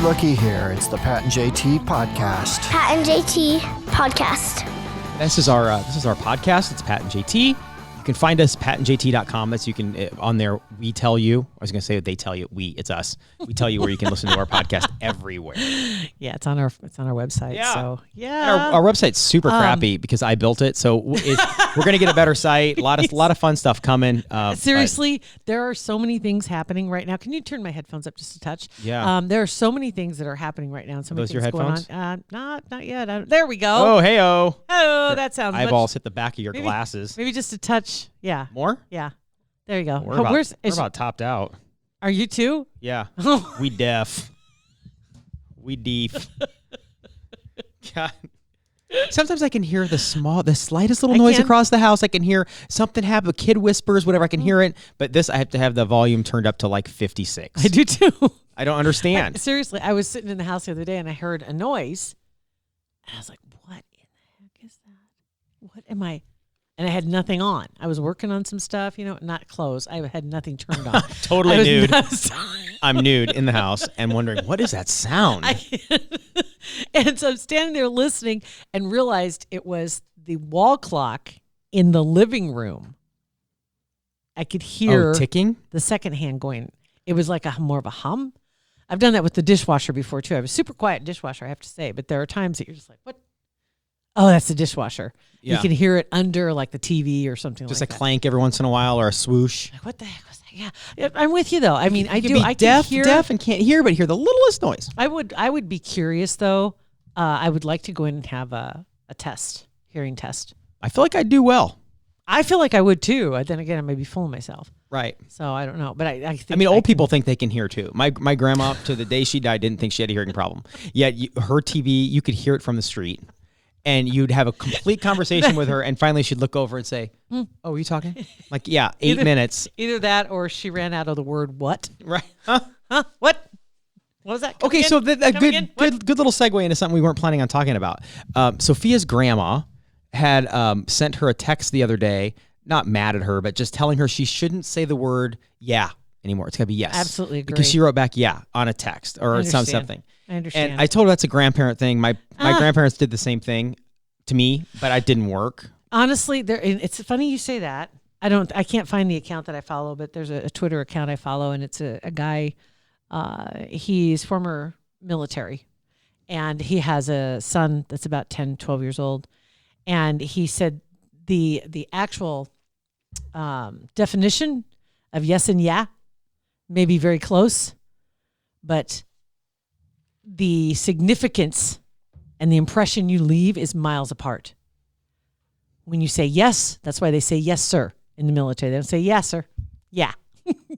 looky here. It's the Pat and JT podcast. Pat and JT podcast. This is our podcast. It's Pat and JT. You can find us patandjt.com. That's you can on there. We tell you. I was going to say they tell you. It's us. We tell you where you can listen to our podcast everywhere. Yeah, it's on our website. Yeah. So And our website's super crappy because I built it. So we're going to get a better site. A lot of fun stuff coming. Seriously, there are so many things happening right now. Can you turn my headphones up just a touch? Yeah. There are so many things that are happening right now. And so many Those your things going headphones? on. Not yet. There we go. Oh, hey-oh. Oh, that sounds Eyeballs hit the back of your glasses. Maybe just a touch. Yeah. More? Yeah. There you go. We're about topped out. Are you too? Yeah. We deaf. We deaf. God. Sometimes I can hear the slightest little noise across the house. I can hear something happen. A kid whispers, whatever. I can hear it. But this, I have to have the volume turned up to like 56. I do too. I don't understand. Seriously, I was sitting in the house the other day and I heard a noise. And I was like, what in the heck is that? What am I? And I had nothing on. I was working on some stuff, not clothes. I had nothing turned on. Totally nude. I'm nude in the house and wondering, what is that sound? And so I'm standing there listening and realized it was the wall clock in the living room. I could hear ticking? The second hand going. It was like more of a hum. I've done that with the dishwasher before too. I was a super quiet dishwasher, I have to say. But there are times that you're just like, what? Oh, that's the dishwasher. Yeah. You can hear it under like the TV or something just like that. Just a clank every once in a while or a swoosh. Like, what the heck was that? Yeah, I'm with you though. I mean, I can hear deaf and can't hear, but hear the littlest noise. I would be curious though. I would like to go in and have a hearing test. I feel like I'd do well. I feel like I would too. Then again, I may be fooling myself. Right. So I don't know, but I think. I mean, old people think they can hear too. My grandma, to the day she died, didn't think she had a hearing problem. Yet her TV, you could hear it from the street. And you'd have a complete conversation with her, and finally she'd look over and say, "Oh, are you talking?" Like, yeah, 8 minutes. Either that, or she ran out of the word "what." Right? Huh? What? What was that? Okay, so a good little segue into something we weren't planning on talking about. Sophia's grandma had sent her a text the other day, not mad at her, but just telling her she shouldn't say the word "yeah" anymore. It's got to be "yes." Absolutely agree. Because she wrote back "yeah" on a text or something. I understand. And I told her that's a grandparent thing. My grandparents did the same thing to me, but it didn't work. Honestly, it's funny you say that. I can't find the account that I follow, but there's a Twitter account I follow, and it's a guy. He's former military, and he has a son that's about 10, 12 years old. And he said the actual definition of yes and yeah may be very close, but the significance and the impression you leave is miles apart. When you say yes, that's why they say yes, sir, in the military. They don't say yes, sir. Yeah.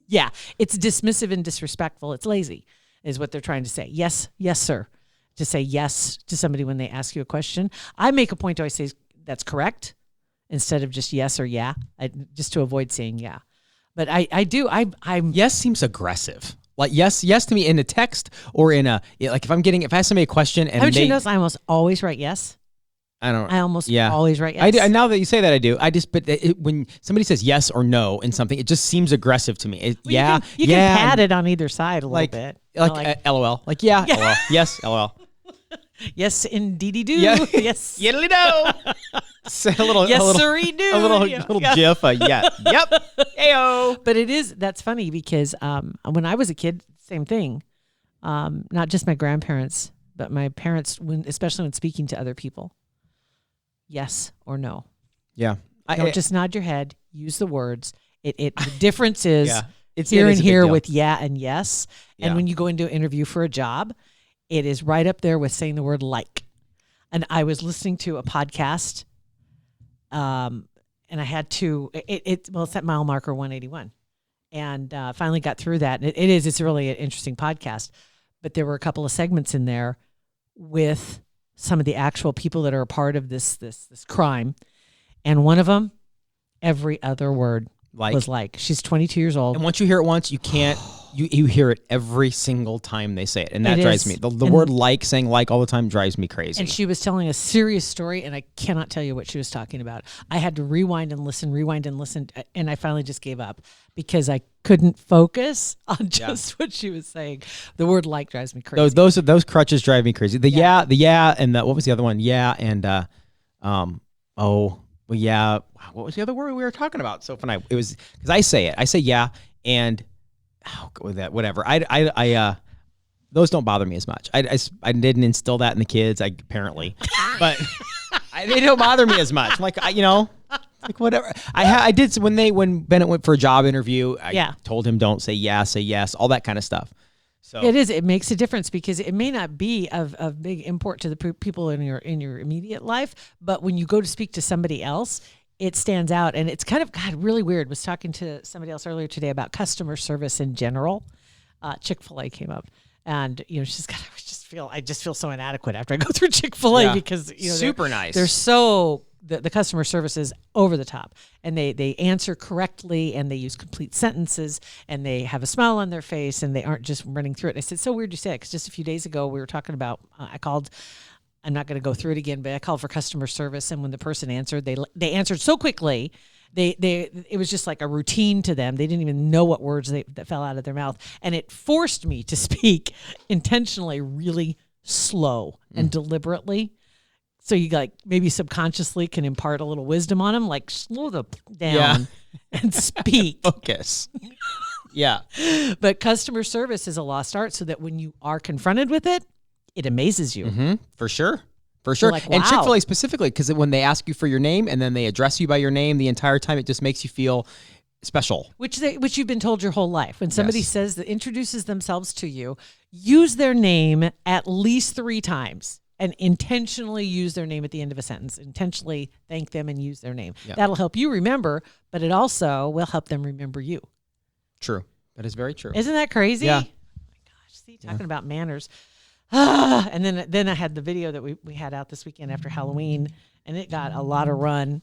Yeah. It's dismissive and disrespectful. It's lazy, is what they're trying to say. Yes, yes, sir. To say yes to somebody when they ask you a question. I make a point to always say that's correct instead of just yes or yeah, just to avoid saying yeah. But I'm yes seems aggressive. Like yes to me in a text or in if I have somebody a question and haven't you noticed I almost always write yes? I almost always write yes. I do. And now that you say that, I do. When somebody says yes or no in something, it just seems aggressive to me. You can pad it on either side a little bit. Like LOL. Like yeah. LOL. Yes, LOL. Yes, indeedy do. Yeah. Yes. Yiddly do. Yes, sirree do. A little gif. Yeah. Yep. Ayo. But that's funny because when I was a kid, same thing. Not just my grandparents, but my parents, especially when speaking to other people. Yes or no. Yeah. Don't just nod your head. Use the words. The difference is it's here and here with yeah and yes. And when you go into an interview for a job, it is right up there with saying the word like. And I was listening to a podcast, and I had to. It's at mile marker 181, and finally got through that. And it's really an interesting podcast. But there were a couple of segments in there with some of the actual people that are a part of this crime, and one of them, every other word was like. She's 22 years old, and once you hear it once, you can't. You hear it every single time they say it, and that It drives is. me. The word like, saying like all the time drives me crazy. And she was telling a serious story, and I cannot tell you what she was talking about. I had to rewind and listen, and I finally just gave up because I couldn't focus on just what she was saying. The word like drives me crazy. Those crutches drive me crazy. The yeah, and what was the other one? Yeah, and what was the other word we were talking about? Sophie and I, it was because I say yeah, and go with that, whatever. I those don't bother me as much. I didn't instill that in the kids, apparently, but they don't bother me as much. I'm like, like whatever. I did when Bennett went for a job interview. I told him don't say yeah, say yes, all that kind of stuff. So it makes a difference because it may not be of big import to the people in your immediate life, but when you go to speak to somebody else, it stands out. And it's kind of really weird. I was talking to somebody else earlier today about customer service in general. Chick-fil-A came up, and she's got. I just feel so inadequate after I go through Chick-fil-A because super nice. They're so the customer service is over the top, and they answer correctly, and they use complete sentences, and they have a smile on their face, and they aren't just running through it. And I said, so weird you say it, because just a few days ago we were talking about. I called. I'm not going to go through it again, but I called for customer service, and when the person answered, they answered so quickly. It was just like a routine to them. They didn't even know what words that fell out of their mouth, and it forced me to speak intentionally, really slow and deliberately. So you maybe subconsciously can impart a little wisdom on them, like slow down and speak. Focus. Yeah. But customer service is a lost art, so that when you are confronted with it, it amazes you. Mm-hmm. For sure. For sure. Like, and wow. Chick-fil-A specifically, because when they ask you for your name and then they address you by your name the entire time, it just makes you feel special. Which you've been told your whole life. When somebody says that introduces themselves to you, use their name at least 3 times and intentionally use their name at the end of a sentence. Intentionally thank them and use their name. Yeah. That'll help you remember, but it also will help them remember you. True. That is very true. Isn't that crazy? Yeah. Oh my gosh. See, talking about manners. And then I had the video that we had out this weekend after Halloween, and it got a lot of run.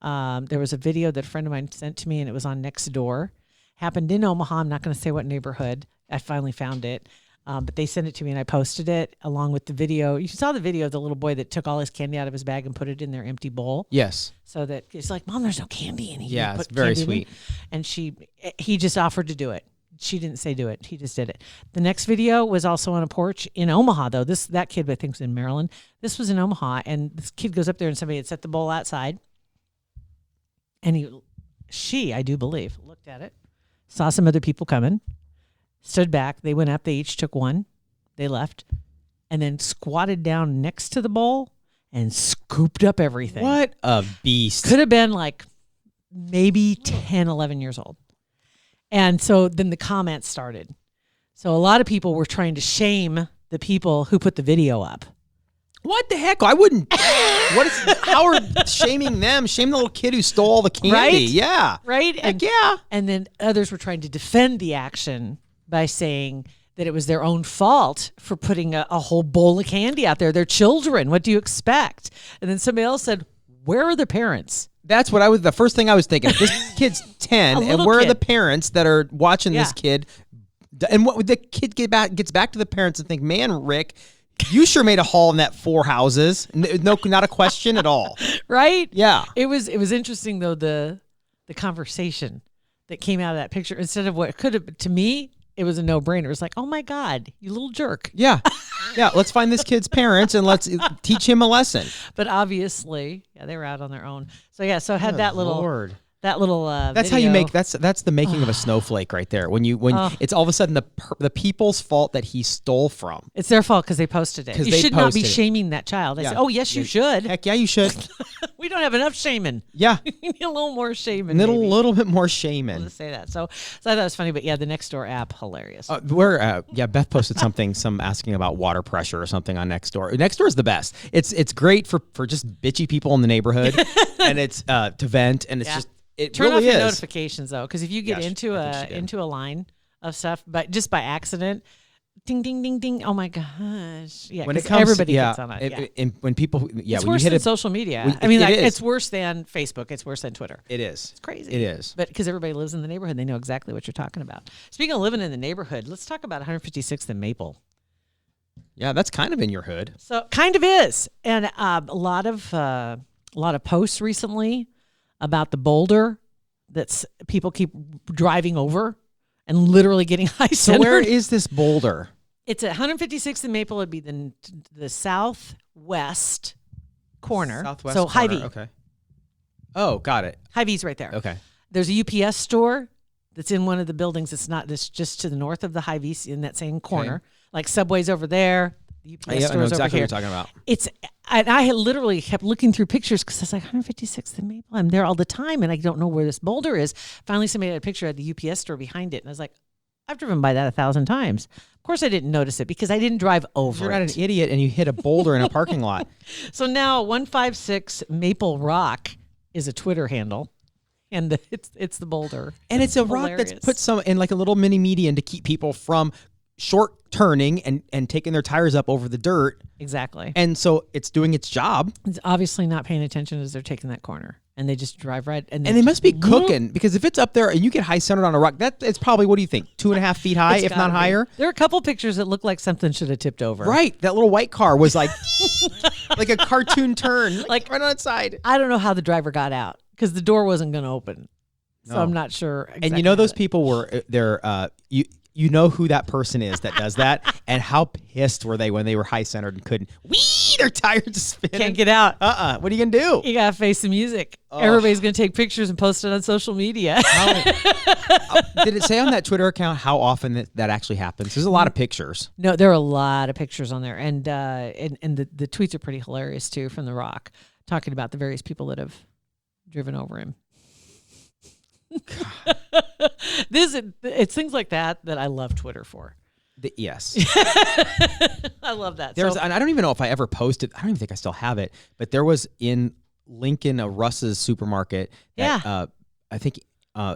There was a video that a friend of mine sent to me, and it was on Nextdoor. Happened in Omaha. I'm not going to say what neighborhood. I finally found it. But they sent it to me, and I posted it along with the video. You saw the video of the little boy that took all his candy out of his bag and put it in their empty bowl. Yes. So that it's like, Mom, there's no candy in here. Yeah, it's very sweet. And he just offered to do it. She didn't say do it. He just did it. The next video was also on a porch in Omaha, though. That kid, I think, was in Maryland. This was in Omaha, and this kid goes up there, and somebody had set the bowl outside. And she, I do believe, looked at it, saw some other people coming, stood back. They went up. They each took one. They left, and then squatted down next to the bowl and scooped up everything. What a beast. Could have been like maybe 10, 11 years old. And so then the comments started. So a lot of people were trying to shame the people who put the video up. What the heck? I wouldn't. How are shaming them? Shame the little kid who stole all the candy. Right? Yeah. Right? Heck yeah. And then others were trying to defend the action by saying that it was their own fault for putting a whole bowl of candy out there. They're children. What do you expect? And then somebody else said, where are the parents? That's what the first thing I was thinking. This kid's 10, and where are the parents that are watching this kid? And what the kid gets back to the parents and think, man, Rick, you sure made a haul in that 4 houses. No, not a question at all. Right? Yeah. It was interesting, though, the conversation that came out of that picture. Instead of what could have, to me, it was a no-brainer. It was like, oh, my God, you little jerk. Yeah. Yeah, let's find this kid's parents and let's teach him a lesson. But obviously, they were out on their own. So so I had that little Lord. That's video. How you make that's the making of a snowflake right there. When it's all of a sudden the people's fault that he stole from. It's their fault because they posted it. You should not be shaming that child. I said, oh yes, you should. Heck yeah, you should. We don't have enough shaming. Yeah, we need a little more shaming. A little bit more shaming. Let's say that. So I thought that was funny. But yeah, the Nextdoor app, hilarious. Beth posted some asking about water pressure or something on Nextdoor. Nextdoor is the best. It's great for just bitchy people in the neighborhood, and it's to vent, and it's just. It Turn really off your is. notifications though, because if you get into a line of stuff, but just by accident, ding, ding, ding, ding. Oh my gosh. Yeah, When it 'cause comes, everybody yeah, gets on it. Yeah. and when people, It's when worse you hit than it, social media. Well, I mean, it is. it's worse than Facebook. It's worse than Twitter. it is. It's crazy. It is. But because everybody lives in the neighborhood, they know exactly what you're talking about. Speaking of living in the neighborhood, let's talk about 156th and Maple. Yeah, that's kind of in your hood. So kind of is, and a lot of posts recently about the boulder that's people keep driving over and literally getting high So centered. where is this boulder? It's at 156th and Maple. It'd be the southwest corner. Southwest so corner. Hy-Vee. Okay. Oh, got it. Hy-Vee's right there. Okay. There's a UPS store that's in one of the buildings. That's just to the north of the Hy-Vee in that same corner. Like Subway's over there. The UPS I know store's exactly over here. what you're talking about. And I had literally kept looking through pictures because I was like, 156th and Maple. I'm there all the time, and I don't know where this boulder is. Finally, somebody had a picture of the UPS store behind it, and I was like, I've driven by that 1,000 times. Of course, I didn't notice it because I didn't drive over You're it. not an idiot, and you hit a boulder in a parking lot. So now 156 Maple Rock is a Twitter handle, and it's the boulder. And it's a rock hilarious. that's put some in like a little mini median to keep people from short turning and taking their tires up over the dirt. Exactly. And so it's doing its job. It's obviously not paying attention as they're taking that corner, and they just drive right. And And they must be cooking because if it's up there and you get high centered on a rock, it's probably, what do you think, 2.5 feet high, It's if gotta not be. higher? There are a couple pictures that look like something should have tipped over. Right. That little white car was like like a cartoon turn, like right on its side. I don't know how the driver got out because the door wasn't going to open. So No. I'm not sure. Exactly And you know those how people were they're you know who that person is that does that, and how pissed were they when they were high centered and couldn't? Their tires just spinning. can't get out. What are you gonna do? You got to face the music. Oh. Everybody's going to take pictures and post it on social media. Did it say on that Twitter account how often that actually happens? There's a lot of pictures. No, there are a lot of pictures on there, and the tweets are pretty hilarious too from The Rock, talking about the various people that have driven over him. It's things like that I love Twitter for. Yes. I love that. And I don't even know if I ever posted. I don't even think I still have it. But there was in Lincoln a Russ's supermarket. That, I think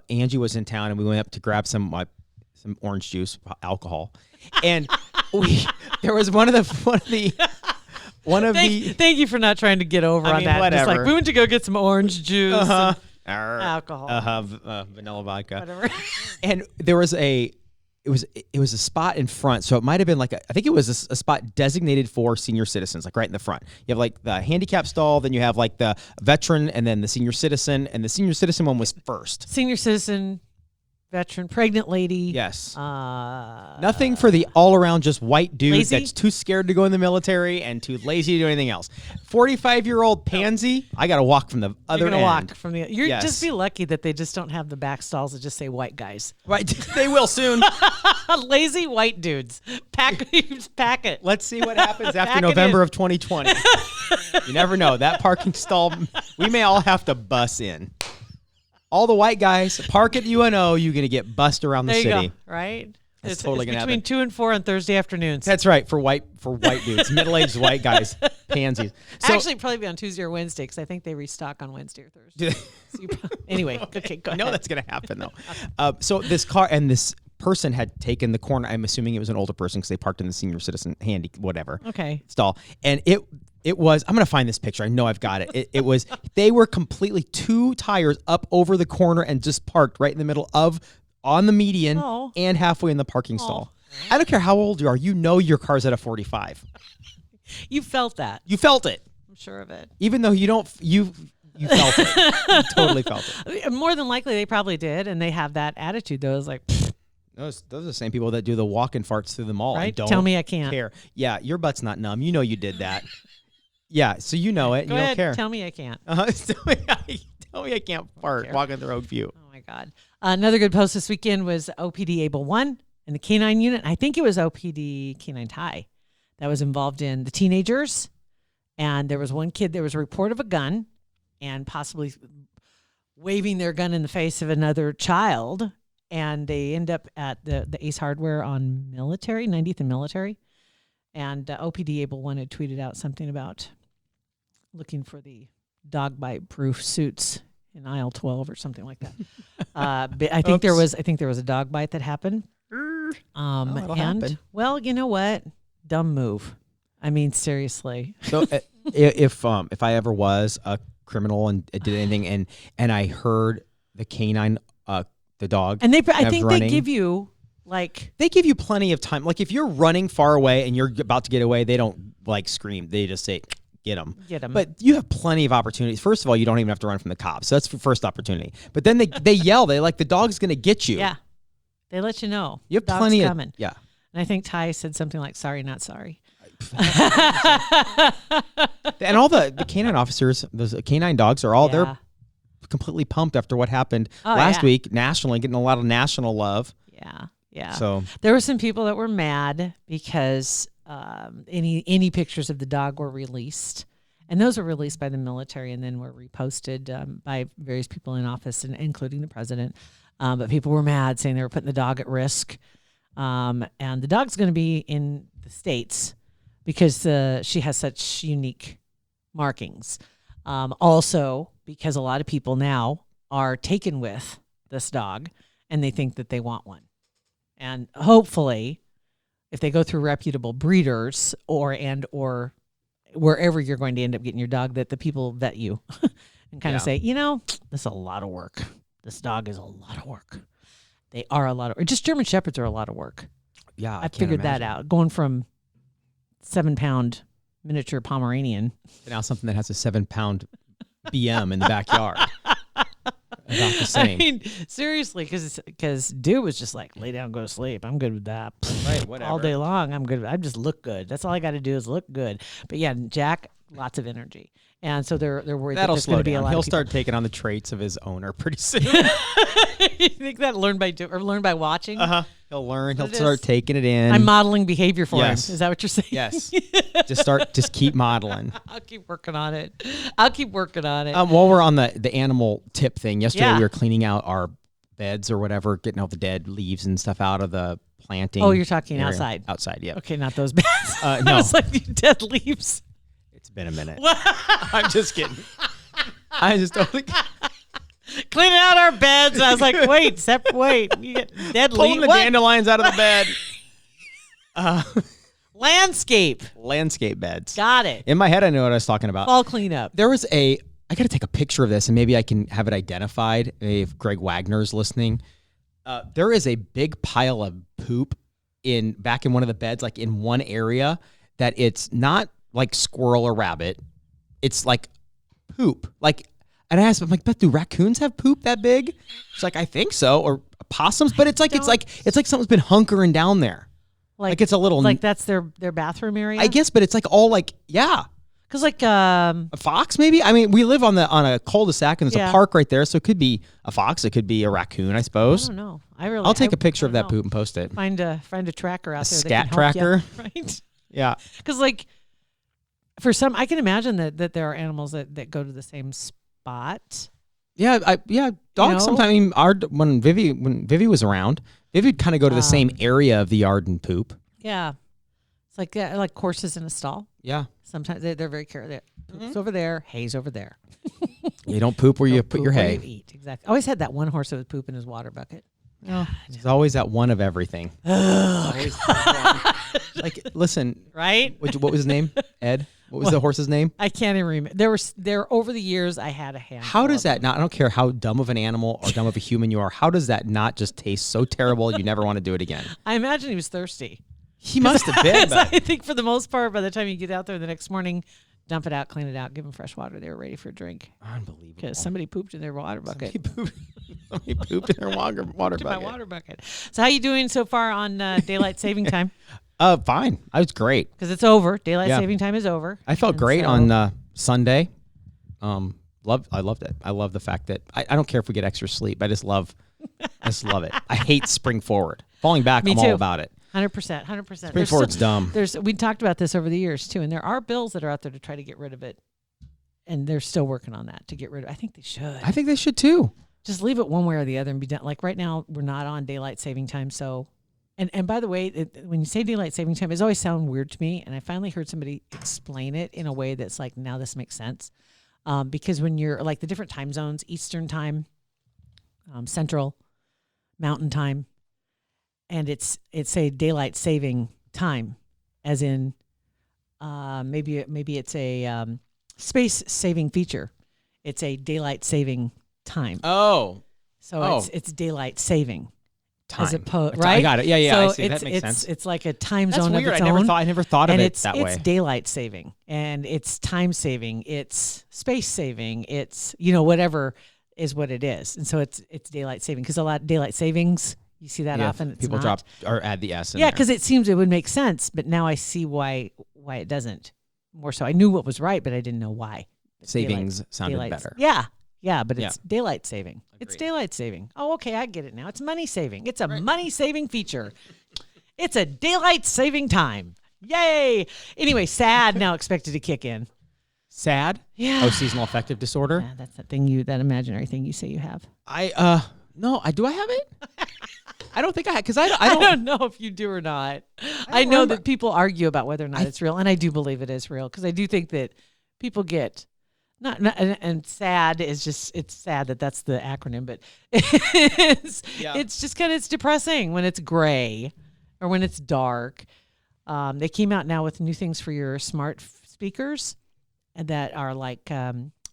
Angie was in town, and we went up to grab some orange juice, alcohol, and there was one of the. Thank you for not trying to get over on that. Whatever. Just like we went to go get some orange juice, Uh-huh. and alcohol, Vanilla vodka. whatever. And there was it was a spot in front, so it might have been like I think it was a spot designated for senior citizens, like right in the front. You have like the handicap stall, then you have like the veteran, and then the senior citizen, and the senior citizen one was first. Senior citizen, veteran, pregnant lady. Yes. Uh, Nothing for the all-around just white dude Lazy? that's too scared to go in the military and too lazy to do anything else. 45-year-old pansy, I got to walk from the other You're gonna end. walk from the. You're Yes. just be lucky that they just don't have the back stalls that just say white guys. Right, they will soon. Lazy white dudes. Pack it. Let's see what happens after Pack it November in. of 2020. You never know. That parking stall, we may all have to bus in. All the white guys, park at UNO, you're going to get bussed around the There you city. go. Right. That's It's totally gonna between happen. 2 and 4 on Thursday afternoons. That's right, for white dudes, middle-aged white guys, pansies. So, Actually, probably be on Tuesday or Wednesday because I think they restock on Wednesday or Thursday. So anyway, okay, go I ahead. know that's going to happen, though. So this car and this person had taken the corner. I'm assuming it was an older person because they parked in the senior citizen whatever Okay. stall. And it was, I'm going to find this picture. I know I've got it. It was, they were completely 2 tires up over the corner and just parked right in the middle on the median Oh. and halfway in the parking stall. I don't care how old you are. You know your car's at a 45. You felt that. You felt it. I'm sure of it. Even though you don't, you felt it. You totally felt it. More than likely, they probably did, and they have that attitude. Though, it's like, pfft, Those are the same people that do the walk-in farts through the mall. Right? And don't Tell me I can't. care. Yeah, your butt's not numb. You know you did that. Yeah, so you know it. go you ahead, don't care. tell me I can't. Tell me I can't fart care. walking through Oakview. Oh my God. Another good post this weekend was OPD Able 1 and the K9 unit. I think it was OPD K9 Tie that was involved in the teenagers. And there was one kid, there was a report of a gun and possibly waving their gun in the face of another child. And they end up at the Ace Hardware on Military, 90th and Military. And OPD Able 1 had tweeted out something about looking for the dog bite proof suits in aisle 12 or something like that. But I think there was a dog bite that happened. it'll and happen. well, you know what? Dumb move. I mean, seriously. So if I ever was a criminal and did anything and I heard the canine, the dog, And I was think running, they give you like they give you plenty of time. Like if you're running far away and you're about to get away, they don't like scream. They just say, get them. Get 'em. But you have plenty of opportunities. First of all, you don't even have to run from the cops. So that's the first opportunity. But then they yell. They like the dog's going to get you. yeah, they let you know. You have Dog's plenty coming. of yeah. And I think Ty said something like, "Sorry, not sorry." And all the canine officers, those canine dogs are all Yeah. they're completely pumped after what happened Oh, last yeah. week nationally, getting a lot of national love. Yeah, yeah. So There were some people that were mad because any pictures of the dog were released, and those were released by the military and then were reposted by various people in office, and including the president. But people were mad, saying they were putting the dog at risk. And the dog's going to be in the States because she has such unique markings. Also, because a lot of people now are taken with this dog and they think that they want one. And hopefully, if they go through reputable breeders or wherever you're going to end up getting your dog, that the people vet you and kind of say, this is a lot of work. This dog is a lot of work. They are a lot of, just German Shepherds are a lot of work. yeah, I figured that out. Going from 7-pound miniature Pomeranian. Now something that has a 7-pound BM in the backyard. About the same. I mean, seriously, because dude was just like, lay down, go to sleep. I'm good with that. Right, whatever. All day long, I'm good. I just look good. That's all I got to do is look good. But yeah, Jack, lots of energy. And so they're worried That'll that there's slow going to be a down. lot He'll of people. start taking on the traits of his owner pretty soon. You think that learned by watching? He'll learn. He'll It start is. taking it in. I'm modeling behavior for Yes. him. Is that what you're saying? Yes. Just keep modeling. I'll keep working on it. While we're on the animal tip thing, yesterday Yeah. we were cleaning out our beds or whatever, getting all the dead leaves and stuff out of the planting. Oh, you're talking area. outside. Outside, yeah. Okay, not those beds. No. I was like, you dead leaves. It's been a minute. I'm just kidding. I just don't think. Cleaning out our beds. I was like, wait. You get dead Pulling leaves. the dandelions out of the bed. Landscape. Landscape beds. Got it. In my head, I know what I was talking about. Fall cleanup. There was I got to take a picture of this and maybe I can have it identified if Greg Wagner's listening. There is a big pile of poop back in one of the beds, like in one area that it's not like squirrel or rabbit. It's like poop. And I asked him, I'm like, Beth, do raccoons have poop that big? She's like, I think so. Or possums, but it's like something's been hunkering down there. Like it's a little like that's their bathroom area. I guess, but it's like all like, yeah. Because like A fox, maybe? I mean, we live on a cul-de-sac and there's Yeah. a park right there, so it could be a fox, it could be a raccoon, I I suppose. don't know. I'll take a picture I of that don't know. poop and post it. Find a tracker out A there. scat that can help tracker? you, right? Yeah. Because like for some, I can imagine that there are animals that go to the same spot. Yeah, dogs know? sometimes when Vivi was around, Vivi would kind of go to the same area of the yard and poop. Yeah, it's like horses in a stall. Yeah. Sometimes they're very careful. Poop's over there, hay's over there. You don't poop where you Don't put poop your where hay. you eat. Exactly. I always had that one horse that would poop in his water bucket. There's always that one of everything. Always that one. Like, listen, Right? what was his name? Ed? What was the horse's name? I can't even remember. There over the years I had a hand. How does that not, I don't care how dumb of an animal or dumb of a human you are, how does that not just taste so terrible you never want to do it again? I imagine he was thirsty. He must have been. So I think for the most part, by the time you get out there the next morning, dump it out, clean it out, give them fresh water. They were ready for a drink Unbelievable. because somebody pooped in their water bucket. Somebody pooped in their water To bucket. my water bucket. So how you doing so far on daylight saving time? Fine. I was great. Because it's over. Daylight Yeah. saving time is over. I felt And great so- on Sunday. I loved it. I love the fact that I don't care if we get extra sleep. I just love it. I hate spring forward. Falling back, Me I'm too. all about it. 100%. Spring forward's dumb. We talked about this over the years too, and there are bills that are out there to try to get rid of it, and they're still working on that to get rid of it. I think they should. I think they should too. Just leave it one way or the other and be done. Like right now, we're not on daylight saving time, so. And by the way, when you say daylight saving time, it's always sound weird to me, and I finally heard somebody explain it in a way that's like, now this makes sense, because when you're like the different time zones, Eastern time, Central, Mountain time. and it's a daylight saving time, as in maybe it's a space saving feature. It's a daylight saving time. Oh. So it's daylight saving. Time. As opposed, I right? got it. Yeah, So I see. That makes sense. It's like a time That's zone weird. of its I own. never thought of and it that way. It's daylight saving, and it's time saving, it's space saving, it's whatever is what it is, and so it's daylight saving, because a lot of daylight savings, you see that often. It's people not. drop or add the S in Yeah, there. because it seems it would make sense, but now I see why it doesn't. More so, I knew what was right, but I didn't know why. Savings sounded better. Yeah, but it's daylight saving. It's Agreed. daylight saving. Oh, okay, I get it now. It's money saving. It's a money saving feature. It's a daylight saving time. Yay! Anyway, SAD now expected to kick in. SAD? Yeah. Oh, seasonal affective disorder? Yeah, that's that imaginary thing you say you have. No, do I have it? I don't think I have, because I I don't. don't know if you do or not. I know that people argue about whether or not it's real, and I do believe it is real, because I do think that people get not and SAD is just, it's sad that that's the acronym, but it's just kind of, it's depressing when it's gray or when it's dark. They came out now with new things for your smart speakers that are like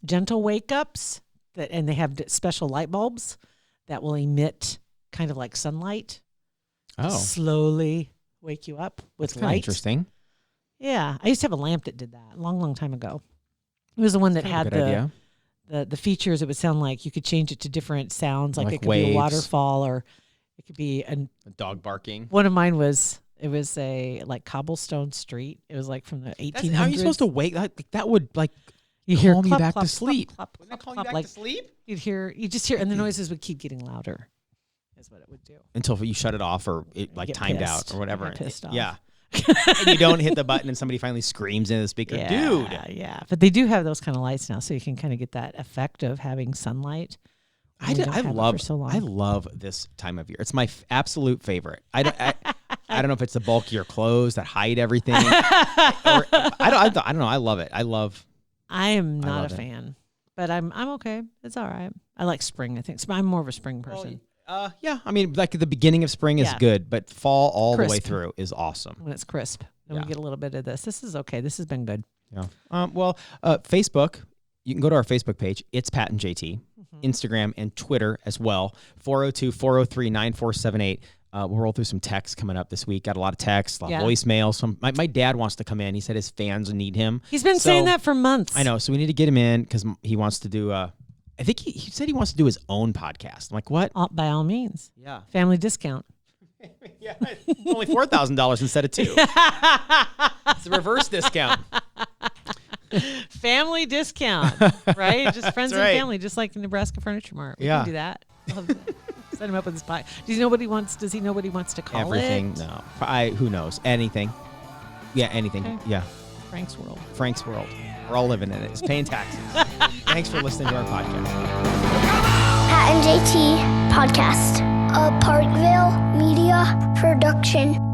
gentle wake ups and they have special light bulbs that will emit kind of like sunlight. Oh, Slowly wake you up with that's kind of light. interesting. Yeah, I used to have a lamp that did that a long time ago. It was the one that had the features. It would sound like you could change it to different sounds, like it could be a waterfall, or it could be a dog barking. One of mine was, it was a like cobblestone street. It was like from the 1800s. How are you supposed to wake? That would like you hear calm you clop, back clop, to sleep. clop, clop, Wouldn't that clop, calm you back like to sleep? You just hear, and the noises would keep getting louder. Is what it would do. Until you shut it off or it like Get timed pissed. out or whatever. I get pissed off. Yeah. And you don't hit the button and somebody finally screams into the speaker, dude. Yeah, but they do have those kind of lights now, so you can kind of get that effect of having sunlight. I love this time of year. It's my absolute favorite. I don't know if it's the bulkier clothes that hide everything. I don't know. I love it. I am not a fan, but I'm okay. It's all right. I like spring. I think I'm more of a spring person. Yeah. I mean, like the beginning of spring is good, but fall all the way through is awesome. When it's crisp, then we get a little bit of this. This is okay. This has been good. Yeah. Facebook. You can go to our Facebook page. It's Pat and JT. Instagram and Twitter as well. 402-403-9478. We'll roll through some texts coming up this week. Got a lot of texts, a lot of voicemails. My dad wants to come in. He said his fans need him. He's been saying that for months. I know. So we need to get him in because he wants to do I think he said he wants to do his own podcast. I'm like, what? By all means. Yeah. Family discount. Yeah. Only $4,000 instead of $2,000. It's a reverse discount. Family discount, right? Just friends and family, just like the Nebraska Furniture Mart. We can do that. Set him up with his pie. Does he know what he wants to call Everything? it? No. Who knows? Anything. Yeah, anything. Okay. Yeah. Frank's World. Frank's World. We're all living in it. It's paying taxes. Thanks for listening to our podcast. Pat and JT Podcast, a Parkville Media Production.